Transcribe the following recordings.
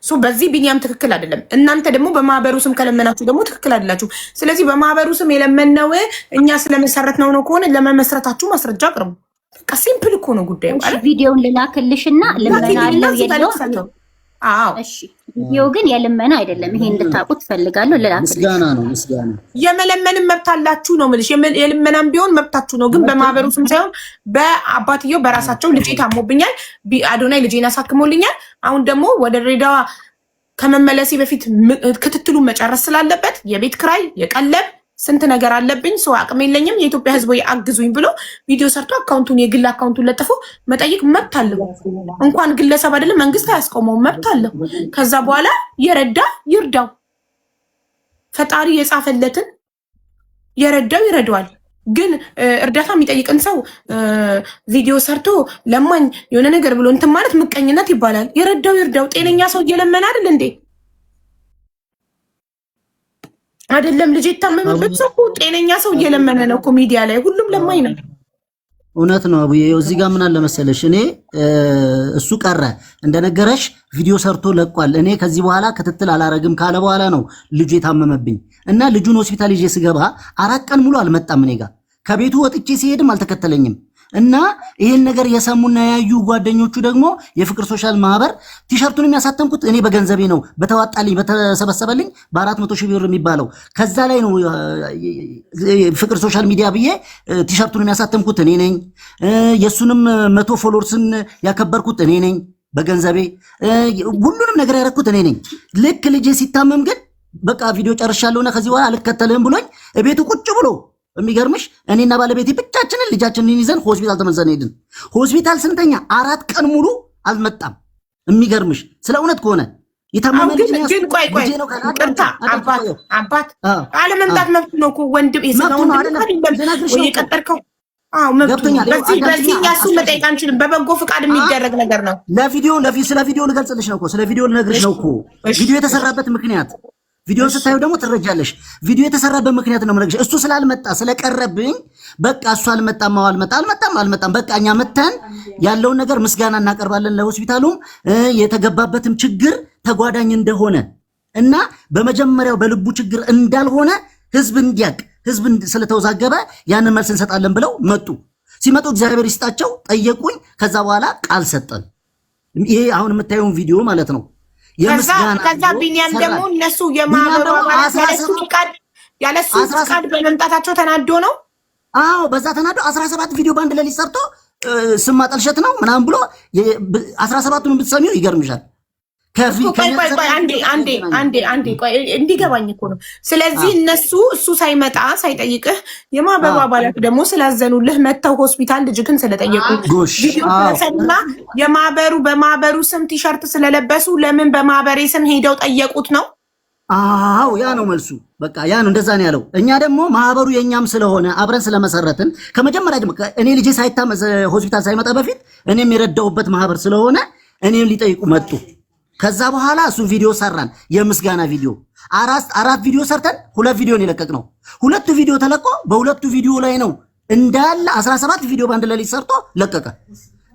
ሶ በዚህ ቢኒያም ትክክል አይደለም። እናንተ ደግሞ በማህበሩ ስም ከለመናችሁ ደግሞ ትክክል አይደላችሁ። ስለዚህ በማህበሩ ስም የለመነው እኛ ስለመሰረት ነው ከሆነ ለመመስረታችሁ ማስረጃ አቅርቡ። በቃ ሲምፕል እኮ ነው ጉዳዩ። ቪዲዮውን ልላክልሽና ልመናለው የለው። አዎ እሺ፣ ቪዲዮ ግን የልመና አይደለም። ይሄ እንድታውቁት ፈልጋለሁ። ልላክልሽ። ምስጋና ነው፣ ምስጋና። የመለመንም መብት አላችሁ ነው የምልሽ። የልመናም ቢሆን መብታችሁ ነው። ግን በማህበሩ ስም ሳይሆን በአባትየው በራሳቸው ልጄ ታሞብኛል፣ አዶናይ ልጄን አሳክሞልኛል፣ አሁን ደግሞ ወደ ድሬዳዋ ከመመለሴ በፊት ክትትሉን መጨረስ ስላለበት የቤት ክራይ የቀለብ ስንት ነገር አለብኝ፣ ሰው አቅም የለኝም፣ የኢትዮጵያ ሕዝብ አግዙኝ ብሎ ቪዲዮ ሰርቶ አካውንቱን የግል አካውንቱን ለጥፎ መጠየቅ መብት አለው። እንኳን ግለሰብ አይደለም መንግስት አያስቆመውም፣ መብት አለው። ከዛ በኋላ የረዳ ይርዳው። ፈጣሪ የጻፈለትን የረዳው ይረዳዋል። ግን እርዳታ የሚጠይቅን ሰው ቪዲዮ ሰርቶ ለማኝ የሆነ ነገር ብሎ እንትን ማለት ምቀኝነት ይባላል። የረዳው ይርዳው። ጤነኛ ሰው እየለመነ አይደል እንዴ? አይደለም ልጅ የታመመበት ሰው ጤነኛ ሰው እየለመነ ነው እኮ ሚዲያ ላይ። ሁሉም ለማኝ ነው። እውነት ነው አቡዬ። እዚህ ጋር ምን አለ መሰለሽ፣ እኔ እሱ ቀረ እንደነገረሽ ቪዲዮ ሰርቶ ለቋል። እኔ ከዚህ በኋላ ክትትል አላረግም ካለ በኋላ ነው ልጁ የታመመብኝ እና ልጁን ሆስፒታል ይዤ ስገባ 4 ቀን ሙሉ አልመጣም። እኔ ጋር ከቤቱ ወጥቼ ሲሄድም አልተከተለኝም። እና ይሄን ነገር የሰሙና ያዩ ጓደኞቹ ደግሞ የፍቅር ሶሻል ማህበር ቲሸርቱን የሚያሳተምኩት እኔ በገንዘቤ ነው፣ በተዋጣልኝ በተሰበሰበልኝ በ400,000 ብር የሚባለው ከዛ ላይ ነው። ፍቅር ሶሻል ሚዲያ ብዬ ቲሸርቱን የሚያሳተምኩት እኔ ነኝ። የሱንም 100 ፎሎወርስን ያከበርኩት እኔ ነኝ በገንዘቤ። ሁሉንም ነገር ያደረኩት እኔ ነኝ። ልክ ልጄ ሲታመም ግን በቃ ቪዲዮ ጨርሻለሁና ከዚህ በኋላ አልከተልህም ብሎኝ ቤቱ ቁጭ ብሎ የሚገርምሽ እኔና ባለቤቴ ብቻችንን ልጃችንን ይዘን ሆስፒታል ተመልሰን ሄድን። ሆስፒታል ስንተኛ 4 ቀን ሙሉ አልመጣም። የሚገርምሽ ስለ እውነት ከሆነ የታመመ ልጅ ነው። ግን ቆይ ቅርታ አባት አለመምጣት መብት ነው እኮ ወንድም የሰማውን አይደለም የቀጠርከው። አዎ መብት ነው። በዚህ ያሱ መጠየቅ አንችልም። በበጎ ፍቃድ የሚደረግ ነገር ነው። ስለ ቪዲዮ ልገልጽልሽ ነው እኮ ስለ ቪዲዮ ልነግርሽ ነው እኮ ቪዲዮ የተሰራበት ምክንያት ቪዲዮ ስታዩ ደግሞ ትረጃለሽ። ቪዲዮ የተሰራበት ምክንያት ነው የምነግርሽ። እሱ ስላልመጣ ስለቀረብኝ በቃ እሱ አልመጣም በቃ እኛ መተን ያለውን ነገር ምስጋና እናቀርባለን ለሆስፒታሉም የተገባበትም ችግር ተጓዳኝ እንደሆነ እና በመጀመሪያው በልቡ ችግር እንዳልሆነ ህዝብ እንዲያቅ ህዝብ ስለተወዛገበ ያንን መልስ እንሰጣለን ብለው መጡ። ሲመጡ እግዚአብሔር ይስጣቸው ጠየቁኝ። ከዛ በኋላ ቃል ሰጠን። ይሄ አሁን የምታየውን ቪዲዮ ማለት ነው። ከዛ ቢኒያም ደግሞ እነሱ የማህበሩ አባላት ያለሱ ፍቃድ በመምጣታቸው ተናዶ ነው። አዎ በዛ ተናዶ 17 ቪዲዮ ባንድ ላይ ሰርቶ ስም ማጠልሸት ነው ምናምን ብሎ 17ቱን ብትሰሚው ይገርምሻል። አንዴ እንዲገባኝ እኮ ነው። ስለዚህ እሱ ሳይመጣ ሳይጠይቅህ የማህበሩ አባላት ደግሞ ስላዘኑልህ መተው ሆስፒታል ልጅክን ስለጠየቁ ቪዲዮና በማህበሩ ስም ቲሸርት ስለለበሱ ለምን በማህበሬ ስም ሄደው ጠየቁት ነው። አዎ ያ ነው መልሱ። በቃ ያ ነው እንደዛ ነው ያለው። እኛ ደግሞ ማህበሩ የኛም ስለሆነ አብረን ስለመሰረትን ከመጀመሪያ ደግሞ እኔ ልጄ ሆስፒታል ሳይመጣ በፊት እኔም የረዳሁበት ማህበር ስለሆነ እኔም ሊጠይቁ መጡ። ከዛ በኋላ እሱ ቪዲዮ ሰራን፣ የምስጋና ቪዲዮ 4 ቪዲዮ ሰርተን 2 ቪዲዮ ነው የለቀቅነው። 2 ቪዲዮ ተለቆ በ2 ቪዲዮ ላይ ነው እንዳለ 17 ቪዲዮ ባንድ ላይ ሰርቶ ለቀቀ።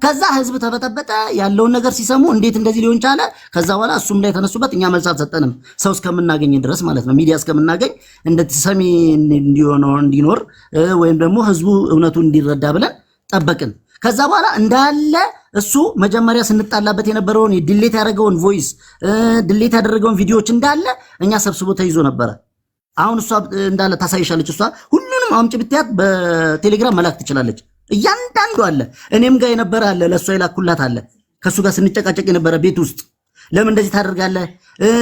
ከዛ ህዝብ ተበጠበጠ። ያለውን ነገር ሲሰሙ እንዴት እንደዚህ ሊሆን ቻለ? ከዛ በኋላ እሱም ላይ ተነሱበት። እኛ መልስ አልሰጠንም፣ ሰው እስከምናገኝ ድረስ ማለት ነው። ሚዲያ እስከምናገኝ እንደተሰሚ እንዲኖር ወይም ደግሞ ህዝቡ እውነቱን እንዲረዳ ብለን ጠበቅን። ከዛ በኋላ እንዳለ እሱ መጀመሪያ ስንጣላበት የነበረውን ዲሌት ያደረገውን ቮይስ ዲሌት ያደረገውን ቪዲዮዎች እንዳለ እኛ ሰብስቦ ተይዞ ነበረ። አሁን እሷ እንዳለ ታሳይሻለች። እሷ ሁሉንም አምጪ ብትያት በቴሌግራም መላክ ትችላለች። እያንዳንዱ አለ። እኔም ጋር የነበረ አለ፣ ለእሷ የላኩላት አለ። ከእሱ ጋር ስንጨቃጨቅ የነበረ ቤት ውስጥ ለምን እንደዚህ ታደርጋለህ?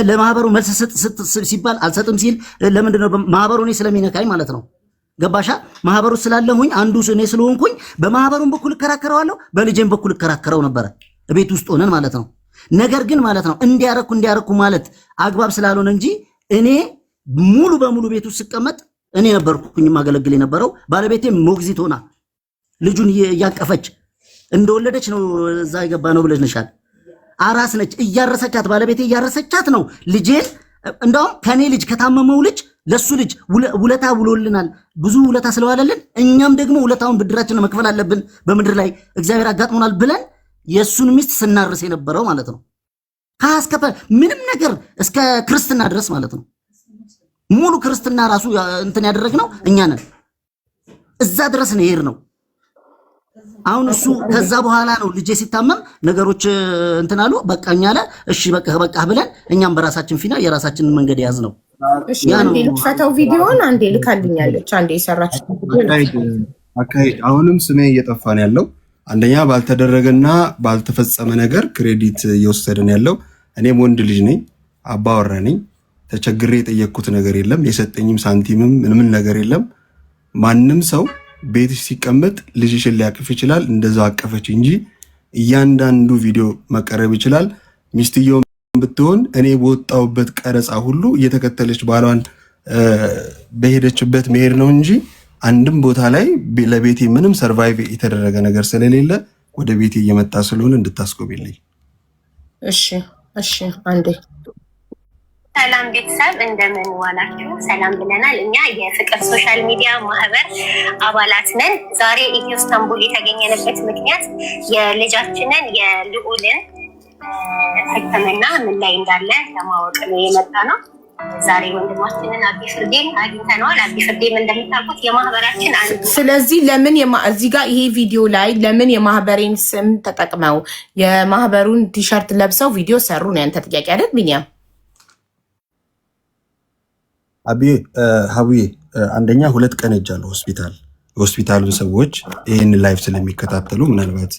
ለማህበሩ መልስ ስጥ ሲባል አልሰጥም ሲል ለምንድን ነው? ማህበሩ እኔ ስለሚነካኝ ማለት ነው። ገባሻ? ማህበሩ ስላለሁኝ አንዱ እኔ ስለሆንኩኝ በማህበሩን በኩል እከራከረዋለሁ፣ በልጄም በኩል እከራከረው ነበረ ቤት ውስጥ ሆነን ማለት ነው። ነገር ግን ማለት ነው እንዲያረኩ ማለት አግባብ ስላልሆነ እንጂ እኔ ሙሉ በሙሉ ቤት ውስጥ ስቀመጥ እኔ ነበርኩኝ ማገለግል የነበረው። ባለቤቴ ሞግዚት ሆና ልጁን እያቀፈች እንደወለደች ነው እዛ የገባ ነው ብለሽ ነሻል። አራስ ነች፣ እያረሰቻት ባለቤቴ እያረሰቻት ነው ልጄን። እንደውም ከኔ ልጅ ከታመመው ልጅ ለሱ ልጅ ውለታ ውሎልናል፣ ብዙ ውለታ ስለዋለልን እኛም ደግሞ ውለታውን ብድራችንን መክፈል አለብን፣ በምድር ላይ እግዚአብሔር አጋጥሞናል ብለን የሱን ሚስት ስናርስ የነበረው ማለት ነው። ካስከፈ ምንም ነገር እስከ ክርስትና ድረስ ማለት ነው። ሙሉ ክርስትና ራሱ እንትን ያደረግነው እኛ ነን። እዛ ድረስ ነው ይሄር ነው። አሁን እሱ ከዛ በኋላ ነው ልጄ ሲታመም ነገሮች እንትን አሉ። በቃኛ አለ። እሺ በቃ ብለን እኛም በራሳችን ፊና የራሳችንን መንገድ ያዝ ነው። እሺ አንዴ ልፈታው ቪዲዮውን አንዴ ልካልኛለች። አንዴ የሰራች አካሄድ አሁንም ስሜ እየጠፋ ነው ያለው። አንደኛ ባልተደረገና ባልተፈጸመ ነገር ክሬዲት እየወሰደን ያለው እኔም ወንድ ልጅ ነኝ፣ አባወራ ነኝ። ተቸግሬ የጠየቅኩት ነገር የለም። የሰጠኝም ሳንቲምም ምንም ነገር የለም። ማንም ሰው ቤትሽ ሲቀመጥ ልጅሽን ሊያቅፍ ይችላል። እንደዛው አቀፈች እንጂ እያንዳንዱ ቪዲዮ መቀረብ ይችላል። ሚስትየው ብትሆን እኔ በወጣውበት ቀረጻ ሁሉ እየተከተለች ባሏን በሄደችበት መሄድ ነው እንጂ አንድም ቦታ ላይ ለቤቴ ምንም ሰርቫይቭ የተደረገ ነገር ስለሌለ ወደ ቤቴ እየመጣ ስለሆነ እንድታስቆብልኝ። እሺ አንዴ ሰላም ቤተሰብ እንደምን ዋላችሁ? ሰላም ብለናል። እኛ የፍቅር ሶሻል ሚዲያ ማህበር አባላት ነን። ዛሬ ኢትዮ ኢስታንቡል የተገኘንበት ምክንያት የልጃችንን የልዑልን ሕክምና ምን ላይ እንዳለ ለማወቅ ነው የመጣ ነው። ዛሬ ወንድማችንን አቢ ፍርዴን አግኝተነዋል። አቢ ፍርዴም እንደምታውቁት የማህበራችን አንዱ። ስለዚህ ለምን እዚህ ጋር ይሄ ቪዲዮ ላይ ለምን የማህበሬን ስም ተጠቅመው የማህበሩን ቲሸርት ለብሰው ቪዲዮ ሰሩ ነው ያንተ ጥያቄ አይደል ቢኒያም? አብዬ ሀቡዬ አንደኛ 2 ቀን ሄጃለሁ ሆስፒታል። የሆስፒታሉን ሰዎች ይህን ላይፍ ስለሚከታተሉ ምናልባት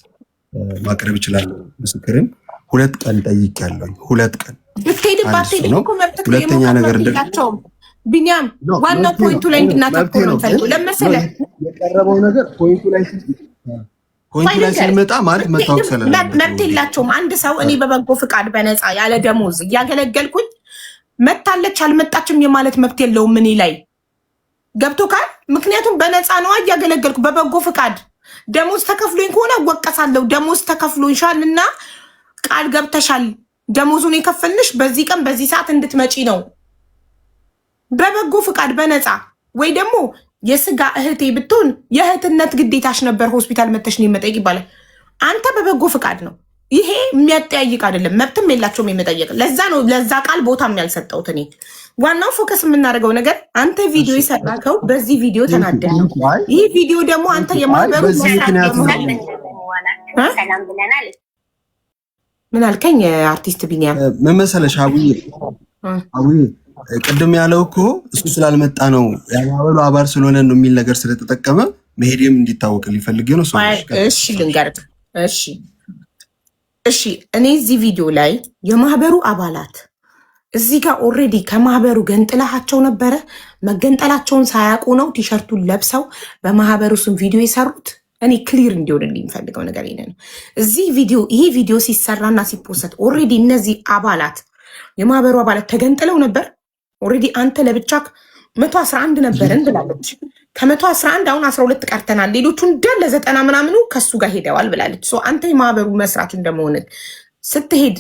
ማቅረብ ይችላሉ ምስክርን። 2 ቀን ጠይቄያለሁ። 2 ቀን ሁለተኛ ነገር ቢኒያም ዋናው ፖይንቱ ላይ እንድናተኩር ነው ፈልጎ ለመሰለ የቀረበው ነገር ፖይንቱ ላይ ሲመጣ ማለት መታወቅ ስለሌለ መብት የላቸውም። አንድ ሰው እኔ በበጎ ፍቃድ በነፃ ያለ ደሞዝ እያገለገልኩኝ መታለች አልመጣችም የማለት መብት የለውም እኔ ላይ ገብቶ ካል ምክንያቱም በነፃ ነው እያገለገልኩ በበጎ ፍቃድ። ደሞዝ ተከፍሎኝ ከሆነ ወቀሳለሁ። ደሞዝ ተከፍሎሻልና ቃል ገብተሻል፣ ደሞዙን የከፈልንሽ በዚህ ቀን በዚህ ሰዓት እንድትመጪ ነው። በበጎ ፍቃድ በነፃ ወይ ደግሞ የስጋ እህቴ ብትሆን የእህትነት ግዴታሽ ነበር ሆስፒታል መተሽ ነው መጠየቅ ይባላል። አንተ በበጎ ፍቃድ ነው። ይሄ የሚያጠያይቅ አይደለም። መብትም የላቸውም የመጠየቅ። ለዛ ነው ለዛ ቃል ቦታም ያልሰጠሁት እኔ። ዋናው ፎከስ የምናደርገው ነገር አንተ ቪዲዮ የሰራከው በዚህ ቪዲዮ ተናደደ ነው። ይህ ቪዲዮ ደግሞ አንተ የማህበሩ ሰላም ብለናል። ምን አልከኝ አርቲስት ቢኒያም? ምን መሰለሽ አቡዬ ቅድም ያለው እኮ እሱ ስላልመጣ ነው የማህበሩ አባል ስለሆነ ነው የሚል ነገር ስለተጠቀመ መሄድም እንዲታወቅ ሊፈልግ ነው። እሺ ልንገርህ። እሺ እኔ እዚህ ቪዲዮ ላይ የማህበሩ አባላት እዚህ ጋር ኦልሬዲ ከማህበሩ ገንጥላቸው ነበረ። መገንጠላቸውን ሳያውቁ ነው ቲሸርቱን ለብሰው በማህበሩ ስም ቪዲዮ የሰሩት። እኔ ክሊር እንዲሆንልኝ የሚፈልገው ነገር ይሄ ነው። እዚህ ቪዲዮ ይሄ ቪዲዮ ሲሰራና ሲፖሰት ኦልሬዲ እነዚህ አባላት የማህበሩ አባላት ተገንጥለው ነበር። ኦልሬዲ አንተ ለብቻክ 111 ነበርን ብላለች። ከ111 አሁን 12 ቀርተናል። ሌሎቹ እንዳለ 90 ምናምኑ ከሱ ጋር ሄደዋል ብላለች። አንተ የማህበሩ መስራች እንደመሆን ስትሄድ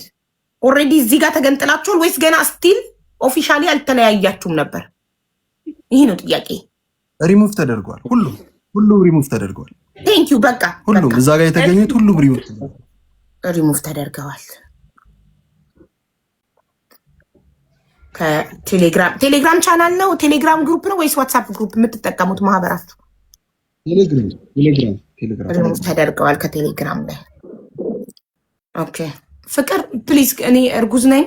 ኦልሬዲ እዚህ ጋር ተገንጥላችኋል ወይስ ገና ስቲል ኦፊሻሊ አልተለያያችሁም ነበር? ይህ ነው ጥያቄ። ሪሙቭ ተደርጓል። ሁሉም ሪሙቭ ተደርጓል። ቴንኪዩ በቃ ሁሉም እዛ ጋር የተገኙት ሁሉም ሪሙቭ ተደርገዋል። ከቴሌግራም ቻናል ነው ቴሌግራም ግሩፕ ነው ወይስ ዋትሳፕ ግሩፕ የምትጠቀሙት ማህበራችሁ? ሪሙቭ ተደርገዋል ከቴሌግራም ላይ። ኦኬ ፍቅር ፕሊዝ፣ እኔ እርጉዝ ነኝ፣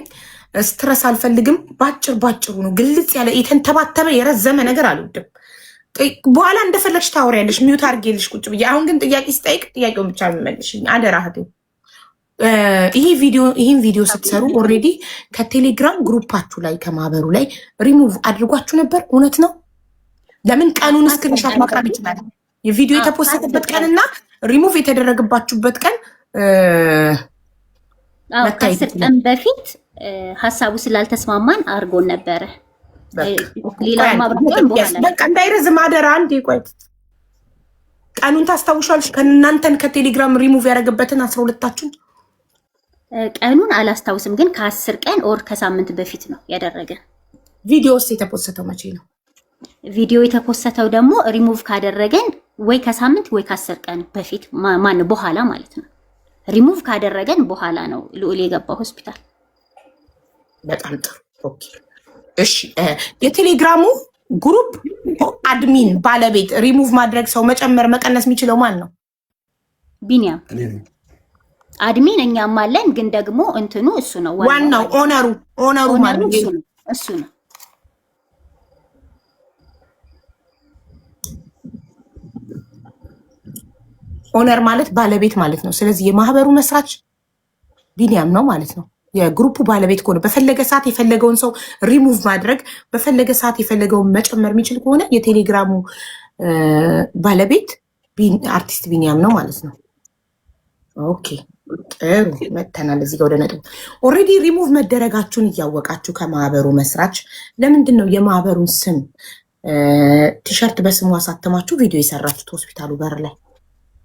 ስትረስ አልፈልግም። ባጭሩ ነው ግልጽ ያለ የተንተባተበ የረዘመ ነገር አልወድም። በኋላ እንደፈለግሽ ታወሪያለሽ፣ ሚውት አድርጌልሽ ቁጭ ብዬ። አሁን ግን ጥያቄ ስጠይቅ ጥያቄውን ብቻ የሚመልሽኝ አደራ እህቴ። ይህን ቪዲዮ ስትሰሩ ኦልሬዲ ከቴሌግራም ግሩፓችሁ ላይ ከማህበሩ ላይ ሪሙቭ አድርጓችሁ ነበር። እውነት ነው? ለምን ቀኑን ስክሪንሻት ማቅረብ ይችላል። የቪዲዮ የተፖሰተበት ቀንና ሪሙቭ የተደረገባችሁበት ቀን ከ10 ቀን በፊት ሀሳቡ ስላልተስማማን አድርጎን ነበረ። ሌላ ማብራሪያውን በኋላ በቃ እንዳይረዝም አደራ። አንዴ ቆይ፣ ቀኑን ታስታውሻለሽ? ከእናንተን ከቴሌግራም ሪሙቭ ያደረገበትን 12ታችሁን ቀኑን አላስታውስም፣ ግን ከ10 ቀን ኦር ከሳምንት በፊት ነው ያደረገን። ቪዲዮስ የተፖሰተው መቼ ነው? ቪዲዮ የተፖሰተው ደግሞ ሪሙቭ ካደረገን ወይ ከሳምንት ወይ ከ10 ቀን በፊት በኋላ ማለት ነው። ሪሙቭ ካደረገን በኋላ ነው ልዑል የገባው ሆስፒታል። በጣም ጥሩ። ኦኬ እሺ። የቴሌግራሙ ግሩፕ አድሚን ባለቤት ሪሙቭ ማድረግ ሰው መጨመር መቀነስ የሚችለው ማን ነው? ቢኒያም አድሚን እኛም አለን፣ ግን ደግሞ እንትኑ እሱ ነው ዋናው ኦነሩ ማለት እሱ ነው። ኦነር ማለት ባለቤት ማለት ነው። ስለዚህ የማህበሩ መስራች ቢኒያም ነው ማለት ነው። የግሩፑ ባለቤት ከሆነ በፈለገ ሰዓት የፈለገውን ሰው ሪሙቭ ማድረግ በፈለገ ሰዓት የፈለገውን መጨመር የሚችል ከሆነ የቴሌግራሙ ባለቤት አርቲስት ቢኒያም ነው ማለት ነው። ኦኬ ጥሩ መተናል። እዚህ ጋር ወደ ነጥቡ ኦልሬዲ ሪሙቭ መደረጋችሁን እያወቃችሁ ከማህበሩ መስራች ለምንድን ነው የማህበሩን ስም ቲሸርት በስሙ አሳተማችሁ ቪዲዮ የሰራችሁት ሆስፒታሉ በር ላይ?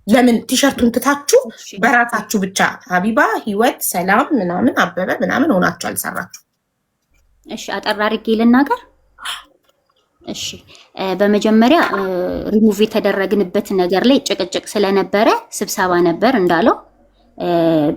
ለምን ቲሸርቱን ትታችሁ በራሳችሁ ብቻ ሀቢባ ህይወት ሰላም ምናምን አበበ ምናምን ሆናችሁ አልሰራችሁ? እሺ አጠር አድርጌ ልናገር። እሺ በመጀመሪያ ሪሙቭ የተደረግንበት ነገር ላይ ጭቅጭቅ ስለነበረ ስብሰባ ነበር እንዳለው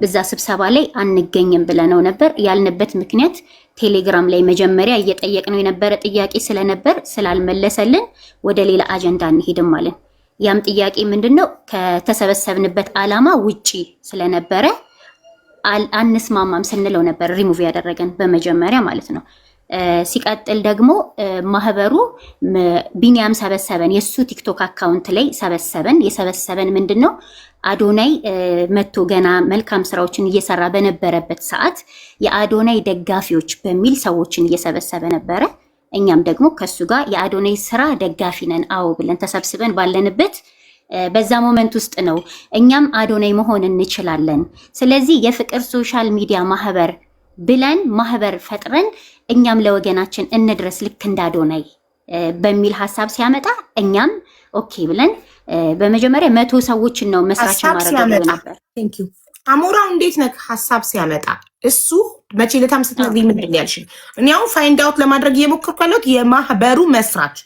በዛ ስብሰባ ላይ አንገኝም ብለነው ነበር። ያልንበት ምክንያት ቴሌግራም ላይ መጀመሪያ እየጠየቅነው የነበረ ጥያቄ ስለነበር ስላልመለሰልን ወደ ሌላ አጀንዳ እንሄድም ማለት። ያም ጥያቄ ምንድነው ከተሰበሰብንበት ዓላማ ውጪ ስለነበረ አንስማማም ስንለው ነበር ሪሙቭ ያደረገን በመጀመሪያ ማለት ነው። ሲቀጥል ደግሞ ማህበሩ ቢኒያም ሰበሰበን፣ የሱ ቲክቶክ አካውንት ላይ ሰበሰበን። የሰበሰበን ምንድነው አዶናይ መቶ ገና መልካም ስራዎችን እየሰራ በነበረበት ሰዓት የአዶናይ ደጋፊዎች በሚል ሰዎችን እየሰበሰበ ነበረ። እኛም ደግሞ ከሱ ጋር የአዶናይ ስራ ደጋፊ ነን አዎ ብለን ተሰብስበን ባለንበት በዛ ሞመንት ውስጥ ነው እኛም አዶናይ መሆን እንችላለን፣ ስለዚህ የፍቅር ሶሻል ሚዲያ ማህበር ብለን ማህበር ፈጥረን እኛም ለወገናችን እንድረስ ልክ እንደ አዶናይ በሚል ሀሳብ ሲያመጣ እኛም ኦኬ ብለን በመጀመሪያ 100 ሰዎችን ነው መስራች ማድረግ ነበር። ቴንክ ዩ አሞራው። እንዴት ነህ? ሀሳብ ሲያመጣ እሱ መቼ ለታም ስትነግሪኝ ምንድን ያልሽኝ? እኔ አሁን ፋይንድ አውት ለማድረግ እየሞከርኩ ያለሁት የማህበሩ መስራች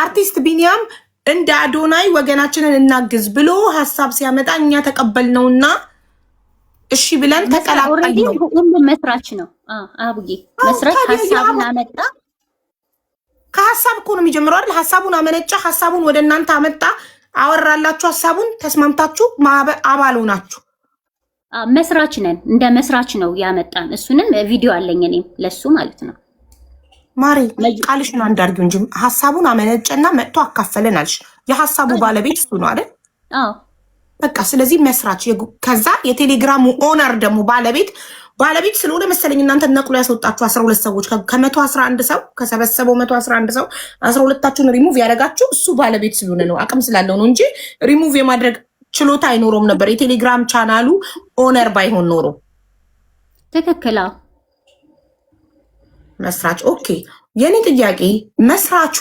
አርቲስት ቢኒያም እንደ አዶናይ ወገናችንን እናግዝ ብሎ ሀሳብ ሲያመጣ እኛ ተቀበልነውና እሺ ብለን ተቀላቀልን ነው። ሁሉም መስራች ነው። አቡዬ መስራች ሀሳቡን አመጣ። ከሀሳብ እኮ ነው የሚጀምረው አይደል? ሀሳቡን አመነጫ፣ ሀሳቡን ወደ እናንተ አመጣ፣ አወራላችሁ፣ ሀሳቡን ተስማምታችሁ ማህበር አባል ሆናችሁ። መስራች ነን፣ እንደ መስራች ነው ያመጣን። እሱንም ቪዲዮ አለኝ እኔም ለሱ ማለት ነው። ማሪ ቃልሽን አንዳርጊው እንጂ ሀሳቡን አመነጨና መጥቶ አካፈለን አልሽ። የሀሳቡ ባለቤት እሱ ነው አይደል? አዎ በቃ ስለዚህ መስራች። ከዛ የቴሌግራሙ ኦነር ደግሞ ባለቤት ስለሆነ መሰለኝ እናንተ ነቅሎ ያስወጣችሁ 12 ሰዎች ከ111 ሰው ከሰበሰበው 111 ሰው 12ታችሁን ሪሙቭ ያደረጋችሁ እሱ ባለቤት ስለሆነ ነው፣ አቅም ስላለው ነው እንጂ ሪሙቭ የማድረግ ችሎታ አይኖረውም ነበር የቴሌግራም ቻናሉ ኦነር ባይሆን ኖሮ። ትክክል መስራች። ኦኬ የኔ ጥያቄ መስራቹ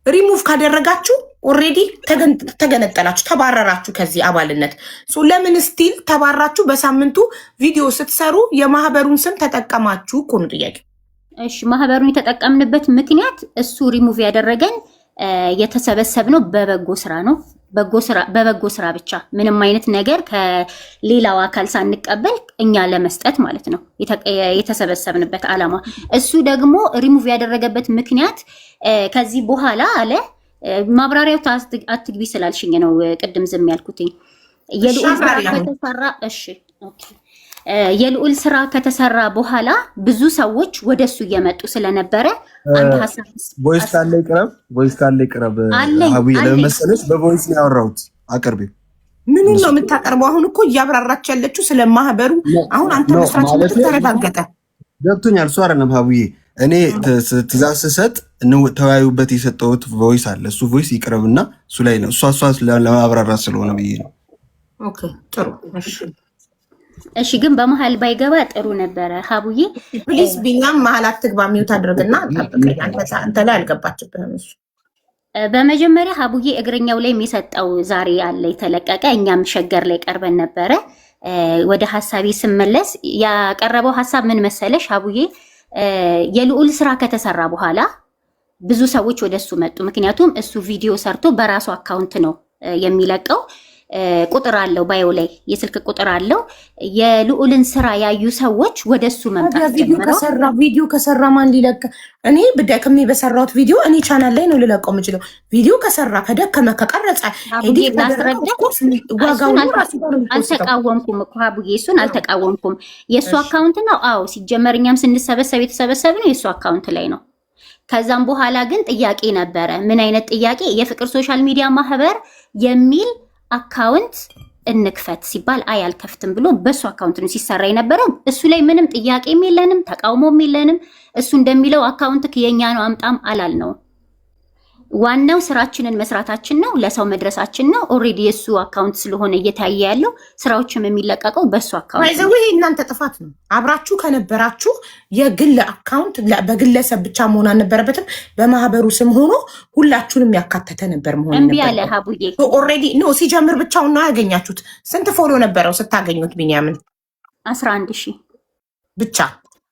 ሪሙቭ ካደረጋችሁ ኦልሬዲ ተገነጠላችሁ፣ ተባረራችሁ ከዚህ አባልነት። ለምን ስቲል ተባራችሁ? በሳምንቱ ቪዲዮ ስትሰሩ የማህበሩን ስም ተጠቀማችሁ እኮ ነው ጥያቄ። እሺ ማህበሩን የተጠቀምንበት ምክንያት እሱ ሪሙቭ ያደረገን የተሰበሰብነው በበጎ ስራ ነው። በበጎ ስራ ብቻ ምንም አይነት ነገር ከሌላው አካል ሳንቀበል እኛ ለመስጠት ማለት ነው የተሰበሰብንበት ዓላማ። እሱ ደግሞ ሪሙቭ ያደረገበት ምክንያት ከዚህ በኋላ አለ ማብራሪያው አትግቢ ስላልሽኝ ነው ቅድም ዝም ያልኩትኝ። የልዑል ስራ ከተሰራ በኋላ ብዙ ሰዎች ወደሱ እየመጡ ስለነበረ አንድ ሀሳብ ቮይስ ካለ ይቅረብ አቡዬ ለመሰለሽ በቮይስ ነው ያወራሁት። አቅርቢ። ምኑን ነው የምታቀርበው? አሁን እኮ እያብራራች ያለችው ስለ ማህበሩ። አሁን አንተ መስራች ተረጋገጠ ገብቶኛል። እሱ አይደለም አቡዬ፣ እኔ ትእዛዝ ስሰጥ ተወያዩበት የሰጠሁት ቮይስ አለ። እሱ ቮይስ ይቅረብና እሱ ላይ ነው እሷ ለማብራራት ስለሆነ ብዬ ነው። ኦኬ ጥሩ እሺ ግን በመሃል ባይገባ ጥሩ ነበረ። ሀቡዬ ፕሊዝ ቢኛም መሃል አትግባ፣ ሚውት አድርግና ታጠቀኝ። አንተ ላይ አልገባችብህም። እሱ በመጀመሪያ ሀቡዬ እግረኛው ላይ የሚሰጠው ዛሬ አለ የተለቀቀ። እኛም ሸገር ላይ ቀርበን ነበረ። ወደ ሀሳቤ ስመለስ ያቀረበው ሀሳብ ምን መሰለሽ ሀቡዬ፣ የልዑል ስራ ከተሰራ በኋላ ብዙ ሰዎች ወደሱ መጡ። ምክንያቱም እሱ ቪዲዮ ሰርቶ በራሱ አካውንት ነው የሚለቀው። ቁጥር አለው፣ ባዮ ላይ የስልክ ቁጥር አለው። የልዑልን ስራ ያዩ ሰዎች ወደሱ መምጣት ጀምረው ቪዲዮ ከሰራ ማን ሊለቅ? እኔ ብደክሜ በሰራሁት ቪዲዮ እኔ ቻናል ላይ ነው ልለቀው የምችለው። ቪዲዮ ከሰራ ከደከመ ከቀረጸ አልተቃወምኩም እኮ ሀቡዬ፣ እሱን አልተቃወምኩም። የእሱ አካውንት ነው። አዎ ሲጀመር እኛም ስንሰበሰብ የተሰበሰብነው የእሱ አካውንት ላይ ነው። ከዛም በኋላ ግን ጥያቄ ነበረ። ምን አይነት ጥያቄ? የፍቅር ሶሻል ሚዲያ ማህበር የሚል አካውንት እንክፈት ሲባል አይ አልከፍትም ብሎ በሱ አካውንት ነው ሲሰራ የነበረው። እሱ ላይ ምንም ጥያቄም የለንም፣ ተቃውሞም የለንም። እሱ እንደሚለው አካውንት የኛ ነው አምጣም አላል ነው። ዋናው ስራችንን መስራታችን ነው፣ ለሰው መድረሳችን ነው። ኦሬዲ የሱ አካውንት ስለሆነ እየታየ ያለው ስራዎችም የሚለቀቀው በሱ አካውንት ነው። ይሄ እናንተ ጥፋት ነው። አብራችሁ ከነበራችሁ የግል አካውንት በግለሰብ ብቻ መሆን አልነበረበትም። በማህበሩ ስም ሆኖ ሁላችሁንም ያካተተ ነበር መሆን ነበር። እምቢ አለ ሀቡዬ። ኦሬዲ ኖ ሲጀምር ብቻውን ነው ያገኛችሁት። ስንት ፎሎ ነበረው ስታገኙት? ቢኒያምን 11,000 ብቻ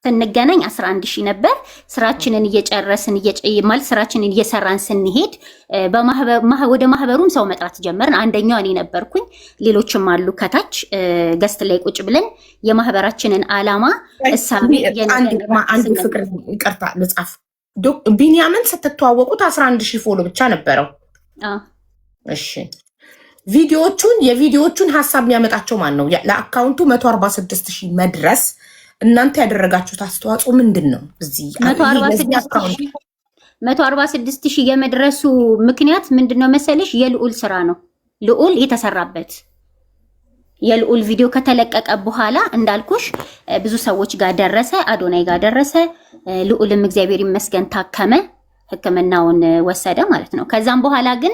ስንገናኝ 11,000 ነበር። ስራችንን እየጨረስን ማለት ስራችንን እየሰራን ስንሄድ ወደ ማህበሩም ሰው መጥራት ጀመርን። አንደኛው እኔ ነበርኩኝ፣ ሌሎችም አሉ ከታች ገስት ላይ ቁጭ ብለን የማህበራችንን አላማ እሳቤ አንድ ፍቅር ይቅርታ ልጻፍ። ቢኒያምን ስትተዋወቁት 11,000 ፎሎ ብቻ ነበረው። እሺ የቪዲዮዎቹን ሀሳብ የሚያመጣቸው ማን ነው? ለአካውንቱ 146,000 መድረስ እናንተ ያደረጋችሁት አስተዋጽኦ ምንድን ነው? እዚህ 146,000 የመድረሱ ምክንያት ምንድነው መሰለሽ? የልዑል ስራ ነው። ልዑል የተሰራበት የልዑል ቪዲዮ ከተለቀቀ በኋላ እንዳልኩሽ ብዙ ሰዎች ጋር ደረሰ፣ አዶናይ ጋር ደረሰ። ልዑልም እግዚአብሔር ይመስገን ታከመ፣ ሕክምናውን ወሰደ ማለት ነው። ከዛም በኋላ ግን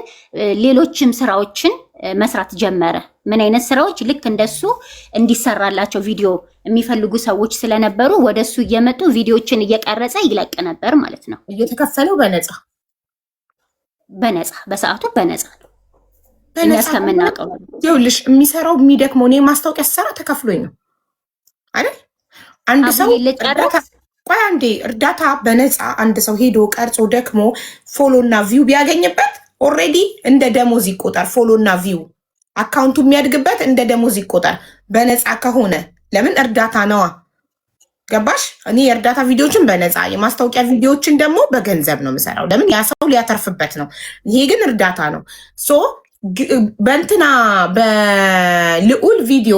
ሌሎችም ስራዎችን መስራት ጀመረ። ምን አይነት ስራዎች? ልክ እንደሱ እንዲሰራላቸው ቪዲዮ የሚፈልጉ ሰዎች ስለነበሩ ወደሱ እየመጡ ቪዲዮዎችን እየቀረጸ ይለቅ ነበር ማለት ነው። እየተከፈለው በነፃ በሰዓቱ በነፃ እኛ እስከምናውቀው ይኸውልሽ፣ የሚሰራው የሚደክመው እኔ ማስታወቂያ ስሰራ ተከፍሎኝ ነው አይደል? አንድ ሰው ቆይ አንዴ እርዳታ በነፃ አንድ ሰው ሄዶ ቀርጾ ደክሞ ፎሎ እና ቪው ቢያገኝበት ኦልሬዲ እንደ ደሞዝ ይቆጠር። ፎሎ እና ቪው አካውንቱ የሚያድግበት እንደ ደሞዝ ይቆጠር በነፃ ከሆነ። ለምን እርዳታ ነዋ። ገባሽ? እኔ የእርዳታ ቪዲዮዎችን በነፃ የማስታወቂያ ቪዲዮዎችን ደግሞ በገንዘብ ነው የምሰራው። ለምን? ያ ሰው ሊያተርፍበት ነው። ይሄ ግን እርዳታ ነው። ሶ በእንትና በልዑል ቪዲዮ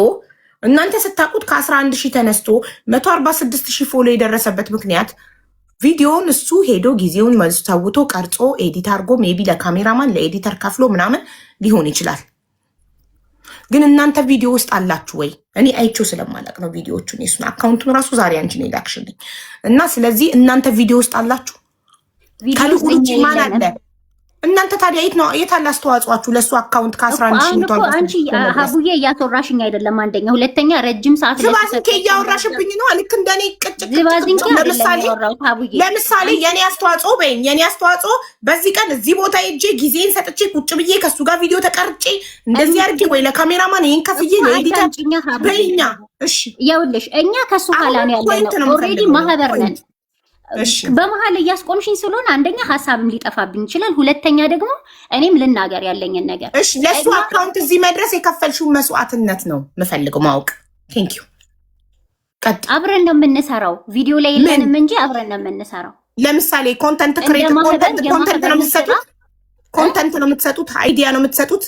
እናንተ ስታውቁት ከ11,000 ተነስቶ 146,000 ፎሎ የደረሰበት ምክንያት ቪዲዮውን እሱ ሄዶ ጊዜውን ሰውቶ ቀርጾ ኤዲት አድርጎ ሜቢ ለካሜራማን ለኤዲተር ከፍሎ ምናምን ሊሆን ይችላል። ግን እናንተ ቪዲዮ ውስጥ አላችሁ ወይ? እኔ አይቼው ስለማላቅ ነው ቪዲዮዎቹን። የሱን አካውንቱን ራሱ ዛሬ አንቺ ነው ላክሽልኝ እና ስለዚህ እናንተ ቪዲዮ ውስጥ አላችሁ። ከልዑል ውጭ ማን አለ? እናንተ ታዲያ የት አለ አስተዋጽኦአችሁ ለሱ አካውንት ከ11,000 ቶን? አንቺ ሀቡዬ እያስወራሽኝ አይደለም። አንደኛ፣ ሁለተኛ ረጅም ሰዓት ዝባዝንኬ እያወራሽብኝ ነው። ልክ እንደኔ ቅጭቅ። ለምሳሌ የኔ አስተዋጽኦ በይኝ። የኔ አስተዋጽኦ በዚህ ቀን እዚህ ቦታ ሄጄ ጊዜን ሰጥቼ ቁጭ ብዬ ከሱ ጋር ቪዲዮ ተቀርጬ እንደዚህ አድርጌ ወይ ለካሜራማን ይሄን ከፍዬ ለኤዲተር በይኛ። እሺ ይኸውልሽ፣ እኛ ከሱ ኋላ ነው ያለነው። ኦልሬዲ ማህበር ነን። በመሀል እያስቆምሽኝ ስለሆነ አንደኛ ሀሳብም ሊጠፋብኝ ይችላል፣ ሁለተኛ ደግሞ እኔም ልናገር ያለኝን ነገር። እሺ ለሱ አካውንት እዚህ መድረስ የከፈልሽው መስዋዕትነት ነው የምፈልገው ማወቅ። ቴንክ ዩ። አብረን ነው የምንሰራው፣ ቪዲዮ ላይ የለንም እንጂ አብረን ነው የምንሰራው። ለምሳሌ ኮንተንት ክሬት ኮንተንት ነው የምትሰጡት፣ ኮንተንት ነው የምትሰጡት፣ አይዲያ ነው የምትሰጡት።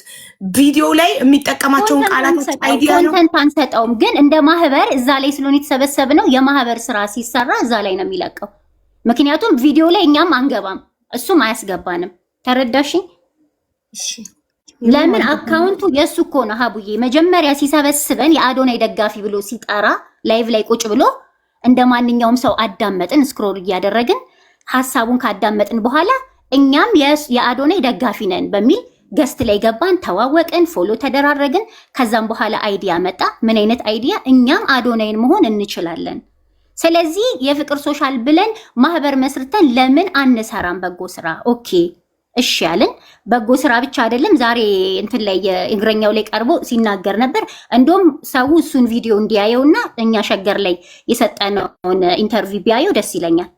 ቪዲዮ ላይ የሚጠቀማቸውን ቃላቶች አይዲያ ነው። ኮንተንት አንሰጠውም፣ ግን እንደ ማህበር እዛ ላይ ስለሆነ የተሰበሰብነው የማህበር ስራ ሲሰራ እዛ ላይ ነው የሚለቀው። ምክንያቱም ቪዲዮ ላይ እኛም አንገባም እሱም አያስገባንም። ተረዳሽኝ? ለምን? አካውንቱ የሱ እኮ ነው ሀቡዬ። መጀመሪያ ሲሰበስበን የአዶናይ ደጋፊ ብሎ ሲጠራ ላይቭ ላይ ቁጭ ብሎ እንደ ማንኛውም ሰው አዳመጥን፣ ስክሮል እያደረግን ሀሳቡን ካዳመጥን በኋላ እኛም የአዶናይ ደጋፊ ነን በሚል ገስት ላይ ገባን፣ ተዋወቅን፣ ፎሎ ተደራረግን። ከዛም በኋላ አይዲያ መጣ። ምን አይነት አይዲያ? እኛም አዶናይን መሆን እንችላለን። ስለዚህ የፍቅር ሶሻል ብለን ማህበር መስርተን ለምን አንሰራም በጎ ስራ? ኦኬ እሺ ያልን በጎ ስራ ብቻ አይደለም። ዛሬ እንትን ላይ የእግረኛው ላይ ቀርቦ ሲናገር ነበር። እንደውም ሰው እሱን ቪዲዮ እንዲያየውና እኛ ሸገር ላይ የሰጠነውን ኢንተርቪው ቢያየው ደስ ይለኛል።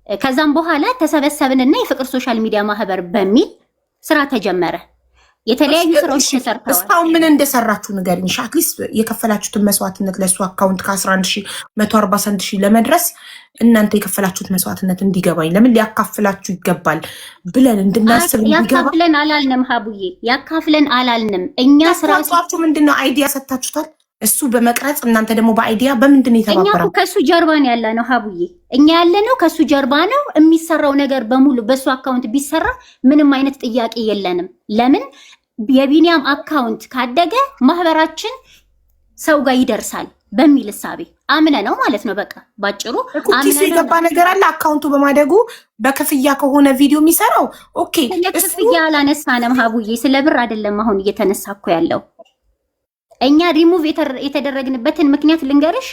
ከዛም በኋላ ተሰበሰብንና የፍቅር ሶሻል ሚዲያ ማህበር በሚል ስራ ተጀመረ። የተለያዩ ስራዎች ተሰርተዋል። እስካሁን ምን እንደሰራችሁ ንገሪኝ። አትሊስት የከፈላችሁትን መስዋዕትነት ለሱ አካውንት ከ11,141,000 ለመድረስ እናንተ የከፈላችሁት መስዋዕትነት እንዲገባኝ ለምን ሊያካፍላችሁ ይገባል ብለን እንድናስብ ያካፍለን አላልንም። ሀቡዬ ያካፍለን አላልንም። እኛ ስራችሁ ምንድነው? አይዲያ ሰጥታችሁታል። እሱ በመቅረጽ እናንተ ደግሞ በአይዲያ በምንድን ነው የተባበራችሁ? እኛ ከሱ ጀርባ ነው ያለ ነው ሀቡዬ። እኛ ያለ ነው ከሱ ጀርባ ነው። የሚሰራው ነገር በሙሉ በሱ አካውንት ቢሰራ ምንም አይነት ጥያቄ የለንም። ለምን የቢኒያም አካውንት ካደገ ማህበራችን ሰው ጋር ይደርሳል በሚል እሳቤ አምነ ነው ማለት ነው። በቃ ባጭሩ ኪሱ የገባ ነገር አለ። አካውንቱ በማደጉ በክፍያ ከሆነ ቪዲዮ የሚሰራው ኦኬ። ክፍያ አላነሳንም ሀቡዬ፣ ስለ ብር አይደለም አሁን እየተነሳ እኮ ያለው። እኛ ሪሙቭ የተደረግንበትን ምክንያት ልንገርሽ።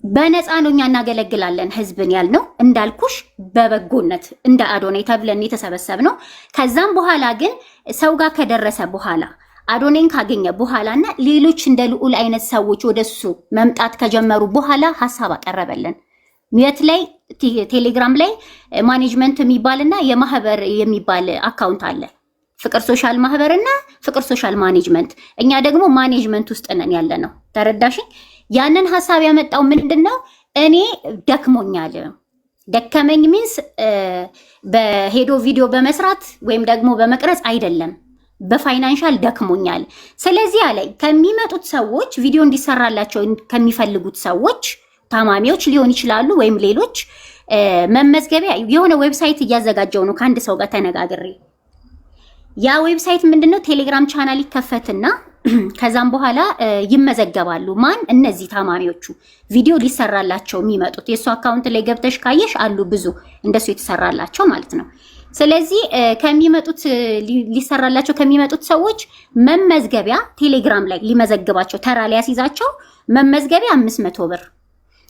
በነፃ ነው እኛ እናገለግላለን ህዝብን ያልነው፣ እንዳልኩሽ በበጎነት እንደ አዶናይ ተብለን የተሰበሰብነው። ከዛም በኋላ ግን ሰው ጋር ከደረሰ በኋላ አዶናይን ካገኘ በኋላና ሌሎች እንደ ልዑል አይነት ሰዎች ወደሱ መምጣት ከጀመሩ በኋላ ሀሳብ አቀረበልን። የት ላይ? ቴሌግራም ላይ ማኔጅመንት የሚባልና የማህበር የሚባል አካውንት አለ። ፍቅር ሶሻል ማህበርና ፍቅር ሶሻል ማኔጅመንት። እኛ ደግሞ ማኔጅመንት ውስጥ ነን ያለ ነው። ተረዳሽኝ? ያንን ሀሳብ ያመጣው ምንድነው? እኔ ደክሞኛል። ደከመኝ ሚንስ በሄዶ ቪዲዮ በመስራት ወይም ደግሞ በመቅረጽ አይደለም፣ በፋይናንሻል ደክሞኛል። ስለዚህ አለኝ ከሚመጡት ሰዎች ቪዲዮ እንዲሰራላቸው ከሚፈልጉት ሰዎች ታማሚዎች ሊሆን ይችላሉ ወይም ሌሎች መመዝገቢያ የሆነ ዌብሳይት እያዘጋጀው ነው ከአንድ ሰው ጋር ተነጋግሬ። ያ ዌብሳይት ምንድነው? ቴሌግራም ቻናል ይከፈትና ከዛም በኋላ ይመዘገባሉ። ማን? እነዚህ ታማሚዎቹ ቪዲዮ ሊሰራላቸው የሚመጡት። የሱ አካውንት ላይ ገብተሽ ካየሽ አሉ ብዙ እንደሱ የተሰራላቸው ማለት ነው። ስለዚህ ከሚመጡት ሊሰራላቸው ከሚመጡት ሰዎች መመዝገቢያ ቴሌግራም ላይ ሊመዘግባቸው ተራ ሊያስይዛቸው መመዝገቢያ 500 ብር።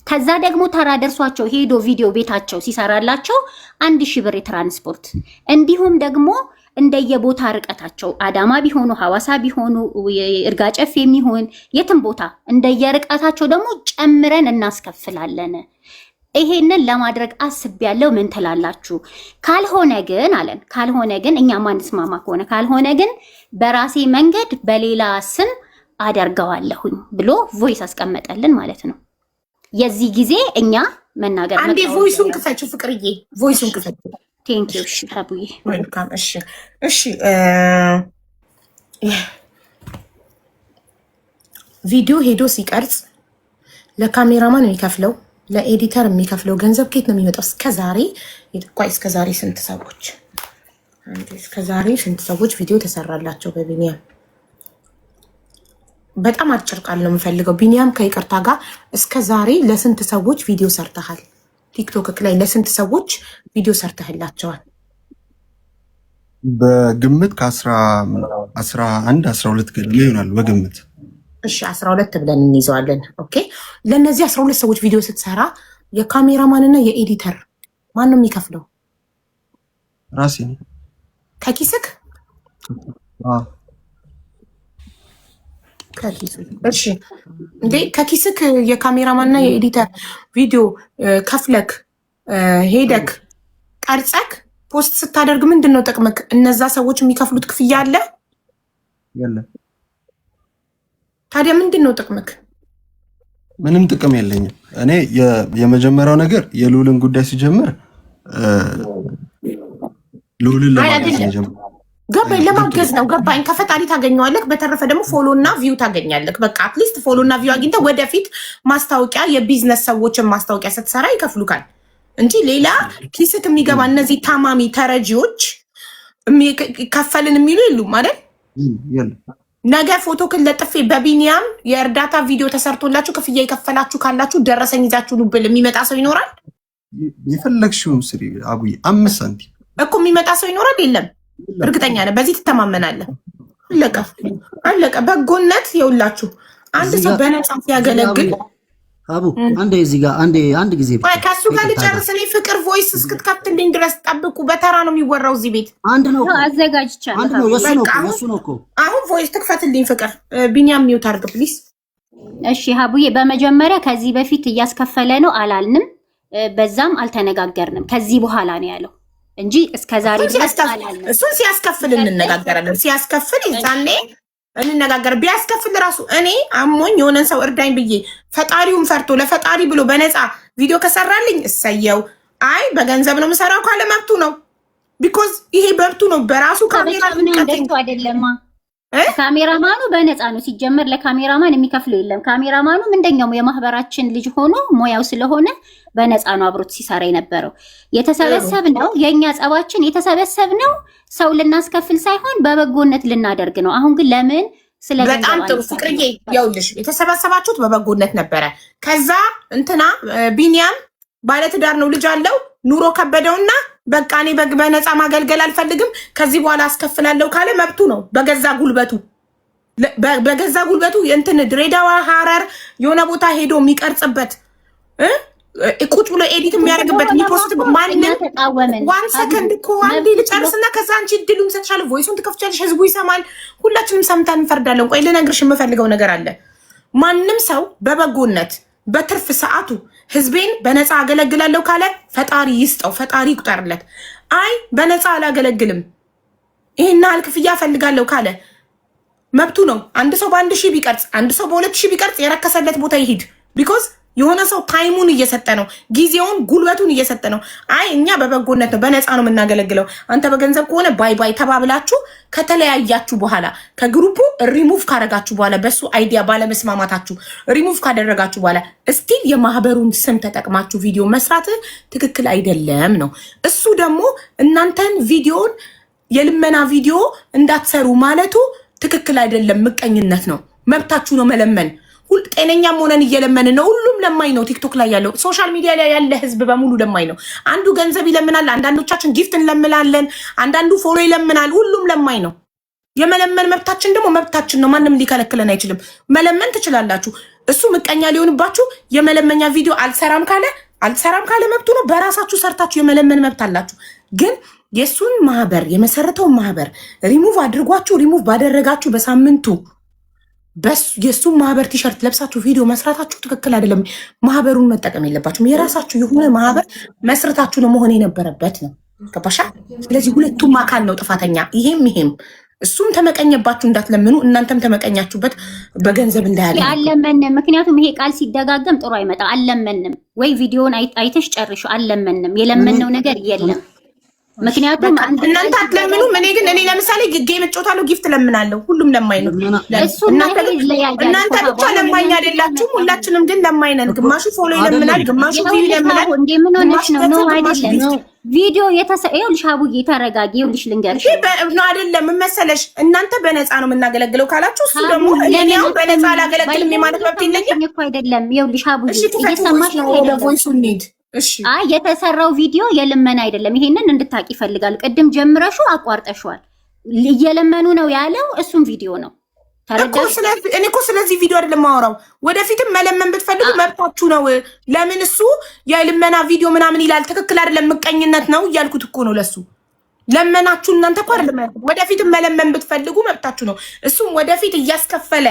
ከዛ ደግሞ ተራ ደርሷቸው ሄዶ ቪዲዮ ቤታቸው ሲሰራላቸው 1000 ብር የትራንስፖርት። እንዲሁም ደግሞ እንደየቦታ ርቀታቸው አዳማ ቢሆኑ ሐዋሳ ቢሆኑ እርጋጨፍ የሚሆን የትም ቦታ እንደየርቀታቸው ደግሞ ጨምረን እናስከፍላለን። ይሄንን ለማድረግ አስቤያለሁ። ምን ትላላችሁ? ካልሆነ ግን አለን፣ ካልሆነ ግን እኛ ማንስማማ ከሆነ ካልሆነ ግን በራሴ መንገድ በሌላ ስም አደርገዋለሁኝ ብሎ ቮይስ አስቀመጠልን ማለት ነው። የዚህ ጊዜ እኛ መናገር አንዴ ቮይሱን ክፈችው ፍቅርዬ፣ ቮይሱን ክፈችው። ቴንክ ዩ። እሺ አቡዬ ዌልካም። እሺ እሺ። ቪዲዮ ሄዶ ሲቀርጽ ለካሜራማን የሚከፍለው ለኤዲተር የሚከፍለው ገንዘብ ከየት ነው የሚመጣው? እስከዛሬ ቆይ፣ እስከዛሬ ስንት ሰዎች ቪዲዮ ተሰራላቸው በቢኒያም? በጣም አጭር ቃል ነው የምፈልገው። ቢኒያም ከይቅርታ ጋር እስከዛሬ ለስንት ሰዎች ቪዲዮ ሰርተሃል? ቲክቶክ ላይ ለስንት ሰዎች ቪዲዮ ሰርተህላቸዋል? በግምት ከ11 12 ገደማ ይሆናሉ በግምት። እሺ 12 ብለን እንይዘዋለን። ኦኬ። ለእነዚህ 12 ሰዎች ቪዲዮ ስትሰራ የካሜራማንና የኤዲተር ማን ነው የሚከፍለው? ራሴ ነኝ። ከኪስክ? እሺ እንዴ ከኪስክ የካሜራማንና የኤዲተር ቪዲዮ ከፍለክ ሄደክ ቀርጸክ ፖስት ስታደርግ ምንድን ነው ጥቅምክ? እነዛ ሰዎች የሚከፍሉት ክፍያ አለ? የለም። ታዲያ ምንድን ነው ጥቅምክ? ምንም ጥቅም የለኝም። እኔ የመጀመሪያው ነገር የልዑልን ጉዳይ ሲጀምር ልዑልን ለማገዝ ነው። ገባኝ፣ ለማገዝ ነው። ገባኝ። ከፈጣሪ ታገኘዋለህ። በተረፈ ደግሞ ፎሎ እና ቪው ታገኛለህ። በቃ አትሊስት ፎሎ እና ቪው አግኝተህ ወደፊት ማስታወቂያ የቢዝነስ ሰዎችን ማስታወቂያ ስትሰራ ይከፍሉካል እንጂ ሌላ ኪስክ የሚገባ እነዚህ ታማሚ ተረጂዎች ከፈልን የሚሉ የሉም አይደል? ነገ ፎቶ ክለጥፌ በቢኒያም የእርዳታ ቪዲዮ ተሰርቶላችሁ ክፍያ የከፈላችሁ ካላችሁ ደረሰኝ ይዛችሁ ኑብል የሚመጣ ሰው ይኖራል? የፈለግሽውን ስሪ አቡዬ፣ 5 ሳንቲም እኮ የሚመጣ ሰው ይኖራል? የለም። እርግጠኛ ነህ? በዚህ ትተማመናለህ? አለቀ አለቀ። በጎነት የውላችሁ አንድ ሰው በነፃ ሲያገለግል አቡ አንዴ እዚህ ጋር አንድ ጊዜ ከሱ ጋር ልጨርስ። እኔ ፍቅር ቮይስ እስክትከፍትልኝ ድረስ ጠብቁ። በተራ ነው የሚወራው እዚህ ቤት። አንድ ነው አዘጋጅቻለሁ። አንድ ነው የሱ ነው እኮ። አሁን ቮይስ ትክፈትልኝ ፍቅር። ቢኒያም ሚውት አድርግ ፕሊዝ። እሺ ሀቡዬ፣ በመጀመሪያ ከዚህ በፊት እያስከፈለ ነው አላልንም፣ በዛም አልተነጋገርንም። ከዚህ በኋላ ነው ያለው። እንጂ እስከዛሬ ድረስ አላለም። እሱን ሲያስከፍል እንነጋገራለን። ሲያስከፍል ይዛኔ እንነጋገር። ቢያስከፍል ራሱ እኔ አሞኝ የሆነን ሰው እርዳኝ ብዬ ፈጣሪውን ፈርቶ ለፈጣሪ ብሎ በነፃ ቪዲዮ ከሰራልኝ እሰየው። አይ በገንዘብ ነው የምሰራው ካለ መብቱ ነው። ቢኮዝ ይሄ መብቱ ነው። በራሱ ካሜራ አይደለማ ካሜራማኑ በነፃ ነው ሲጀመር። ለካሜራማን የሚከፍለው የለም። ካሜራማኑ እንደኛው የማህበራችን ልጅ ሆኖ ሙያው ስለሆነ በነፃ ነው አብሮት ሲሰራ የነበረው። የተሰበሰብነው የኛ ጸባችን የተሰበሰብነው ሰው ልናስከፍል ሳይሆን በበጎነት ልናደርግ ነው። አሁን ግን ለምን በጣም ጥሩ ፍቅርዬ፣ ይኸውልሽ የተሰበሰባችሁት በበጎነት ነበረ። ከዛ እንትና ቢኒያም ባለትዳር ነው፣ ልጅ አለው፣ ኑሮ ከበደውና በቃ እኔ በነፃ ማገልገል አልፈልግም ከዚህ በኋላ አስከፍላለሁ ካለ መብቱ ነው። በገዛ ጉልበቱ እንትን ድሬዳዋ፣ ሐረር የሆነ ቦታ ሄዶ የሚቀርጽበት ቁጭ ብሎ ኤዲት የሚያደርግበት የሚፖስት ማንም ዋን ሰከንድ እኮ አንዴ ልጨርስና ከዛ አንቺ እድሉን ሰጥሻለሁ። ቮይሱን ትከፍቻለሽ፣ ህዝቡ ይሰማል። ሁላችንም ሰምተን እንፈርዳለን። ቆይ ልነግርሽ የምፈልገው ነገር አለ። ማንም ሰው በበጎነት በትርፍ ሰዓቱ ህዝቤን በነፃ አገለግላለሁ ካለ ፈጣሪ ይስጠው፣ ፈጣሪ ይቁጠርለት። አይ በነፃ አላገለግልም ይሄን ያህል ክፍያ ፈልጋለሁ ካለ መብቱ ነው። አንድ ሰው በ1000 ቢቀርጽ፣ አንድ ሰው በ2000 ቢቀርጽ የረከሰለት ቦታ ይሄድ። ቢኮዝ የሆነ ሰው ታይሙን እየሰጠ ነው፣ ጊዜውን ጉልበቱን እየሰጠ ነው። አይ እኛ በበጎነት ነው በነፃ ነው የምናገለግለው፣ አንተ በገንዘብ ከሆነ ባይ ባይ ተባብላችሁ ከተለያያችሁ በኋላ ከግሩፑ ሪሙቭ ካደረጋችሁ በኋላ በሱ አይዲያ ባለመስማማታችሁ ሪሙቭ ካደረጋችሁ በኋላ እስቲል የማህበሩን ስም ተጠቅማችሁ ቪዲዮ መስራት ትክክል አይደለም ነው። እሱ ደግሞ እናንተን ቪዲዮን የልመና ቪዲዮ እንዳትሰሩ ማለቱ ትክክል አይደለም፣ ምቀኝነት ነው። መብታችሁ ነው መለመን። ጤነኛም ሆነን እየለመን ነው። ሁሉም ለማኝ ነው። ቲክቶክ ላይ ያለው ሶሻል ሚዲያ ላይ ያለ ህዝብ በሙሉ ለማኝ ነው። አንዱ ገንዘብ ይለምናል፣ አንዳንዶቻችን ጊፍት እንለምናለን፣ አንዳንዱ ፎሎ ይለምናል። ሁሉም ለማኝ ነው። የመለመን መብታችን ደግሞ መብታችን ነው። ማንም ሊከለክለን አይችልም። መለመን ትችላላችሁ። እሱ ምቀኛ ሊሆንባችሁ የመለመኛ ቪዲዮ አልሰራም ካለ መብቱ ነው። በራሳችሁ ሰርታችሁ የመለመን መብት አላችሁ። ግን የሱን ማህበር የመሰረተውን ማህበር ሪሙቭ አድርጓችሁ ሪሙቭ ባደረጋችሁ በሳምንቱ የሱን ማህበር ቲሸርት ለብሳችሁ ቪዲዮ መስራታችሁ ትክክል አይደለም። ማህበሩን መጠቀም የለባችሁም። የራሳችሁ የሆነ ማህበር መስረታችሁ ነው መሆን የነበረበት ነው። ገባሻ? ስለዚህ ሁለቱም አካል ነው ጥፋተኛ፣ ይሄም እሱም ተመቀኘባችሁ እንዳትለምኑ፣ እናንተም ተመቀኛችሁበት በገንዘብ እንዳያለ አለመንም። ምክንያቱም ይሄ ቃል ሲደጋገም ጥሩ አይመጣ። አለመንም ወይ ቪዲዮን አይተሽ ጨርሹ። አለመንም፣ የለመነው ነገር የለም። ምክንያቱም እናንተ አትለምኑ። እኔ ግን ለምሳሌ ጌም እጮታለሁ፣ ጊፍት ለምናለሁ። ሁሉም ለማኝ ነው። እናንተ ብቻ ለማኝ አይደላችሁም። ሁላችንም ግን ለማኝ ነን። ግማሹ ፎሎ ይለምናል፣ ግማሹ ቪው ይለምናል። ምን ሆነሽ ነው? ነው አይደለም ቪዲዮ ይኸውልሽ፣ አቡዬ ተረጋጊ። ይኸውልሽ ልንገርሽ ነው አይደለም መሰለሽ። እናንተ በነፃ ነው የምናገለግለው ካላችሁ እሱ ደግሞ እኔው በነፃ አላገለግልም ማለት መብት የለኝም እኮ አይደለም። ይኸውልሽ አቡዬ እየሰማሽ ነው። ወደ ቮይሱ እንሂድ። አይ የተሰራው ቪዲዮ የልመና አይደለም። ይሄንን እንድታቂ ይፈልጋል። ቅድም ጀምረሹ አቋርጠሽዋል። እየለመኑ ነው ያለው እሱም ቪዲዮ ነው። ተረዳሽ? እኔ እኮ ስለዚህ ቪዲዮ አይደለም ማወራው። ወደፊትም መለመን ብትፈልጉ መብታችሁ ነው። ለምን እሱ የልመና ቪዲዮ ምናምን ይላል? ትክክል አይደለም፣ ምቀኝነት ነው እያልኩት እኮ ነው። ለሱ ለመናችሁ እናንተ እኮ አይደለም። ወደፊትም መለመን ብትፈልጉ መብታችሁ ነው። እሱም ወደፊት እያስከፈለ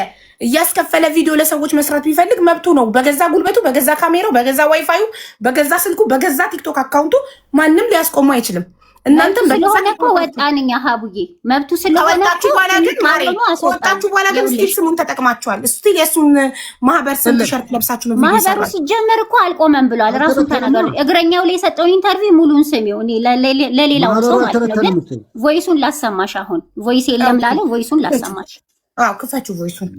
ቪዲዮ ለሰዎች መስራት ቢፈልግ መብቱ ነው። በገዛ ጉልበቱ፣ በገዛ ካሜራው፣ በገዛ ዋይፋዩ፣ በገዛ ስልኩ፣ በገዛ ቲክቶክ አካውንቱ ማንም ሊያስቆሙ አይችልም። እናንተም ስለሆነ እኮ ወጣንኛ ሀቡዬ መብቱ ስለሆነ ከወጣችሁ በኋላ ግን ስቲል ስሙን ተጠቅማችኋል። ስቲል የሱን ማህበር ስም ቲሸርት ለብሳችሁ ነው። ማህበሩ ሲጀመር እኮ አልቆመም ብሏል። ራሱን ተናገሩ። እግረኛው ላይ የሰጠው ኢንተርቪው ሙሉን ስሚው። እኔ ለሌላው ሰው ማለት ነው። ግን ቮይሱን ላሰማሽ። አሁን ቮይስ የለም ላለ ቮይሱን ላሰማሽ። ክፈችው ቮይሱን።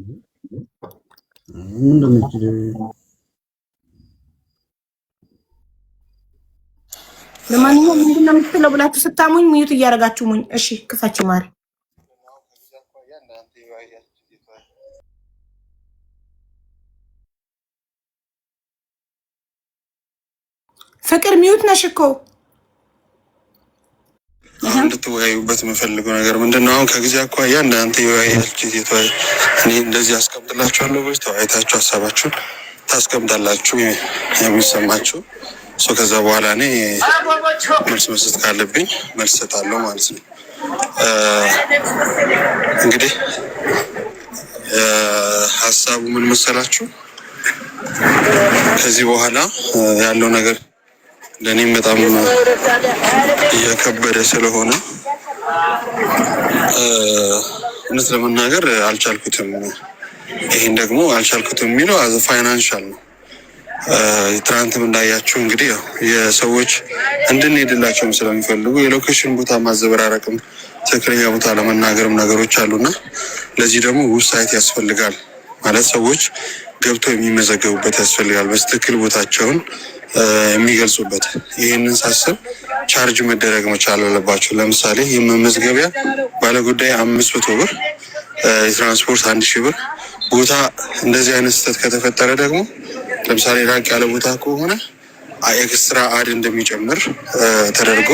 ለማንኛውም ምንድን ነው የምትለው ብላችሁ ስታሙኝ ሚዩት እያደረጋችሁ ሙኝ። እሺ ክፈችው ማሪ። ፍቅር ሚዩት ነሽ እኮ። እንድትወያዩበት የምፈልገው ነገር ምንድነው? አሁን ከጊዜ አኳያ እናንተ የወያያችሁ እኔ እንደዚህ አስቀምጥላችኋለሁ። ወይ ተወያይታችሁ ሀሳባችሁን ታስቀምጣላችሁ የሚሰማችሁ ሰው። ከዛ በኋላ እኔ መልስ መስጠት ካለብኝ መልስ ሰጣለሁ ማለት ነው። እንግዲህ ሀሳቡ ምን መሰላችሁ? ከዚህ በኋላ ያለው ነገር ለእኔም በጣም እየከበደ ስለሆነ እውነት ለመናገር አልቻልኩትም። ይህን ደግሞ አልቻልኩትም የሚለው አዘ ፋይናንሻል ነው። ትናንትም እንዳያችሁ እንግዲህ ያው የሰዎች እንድንሄድላቸውም ስለሚፈልጉ የሎኬሽን ቦታ ማዘበራረቅም ትክክለኛ ቦታ ለመናገርም ነገሮች አሉና ለዚህ ደግሞ ዌብሳይት ያስፈልጋል ማለት ሰዎች ገብተው የሚመዘገቡበት ያስፈልጋል፣ በትክክል ቦታቸውን የሚገልጹበት። ይህንን ሳስብ ቻርጅ መደረግ መቻል አለባቸው። ለምሳሌ የመመዝገቢያ ባለጉዳይ 500 ብር፣ የትራንስፖርት 1000 ብር። ቦታ እንደዚህ አይነት ስህተት ከተፈጠረ ደግሞ ለምሳሌ ራቅ ያለ ቦታ ከሆነ ኤክስትራ አድ እንደሚጨምር ተደርጎ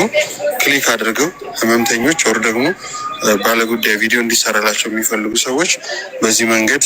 ክሊክ አድርገው ህመምተኞች ወር ደግሞ ባለጉዳይ ቪዲዮ እንዲሰራላቸው የሚፈልጉ ሰዎች በዚህ መንገድ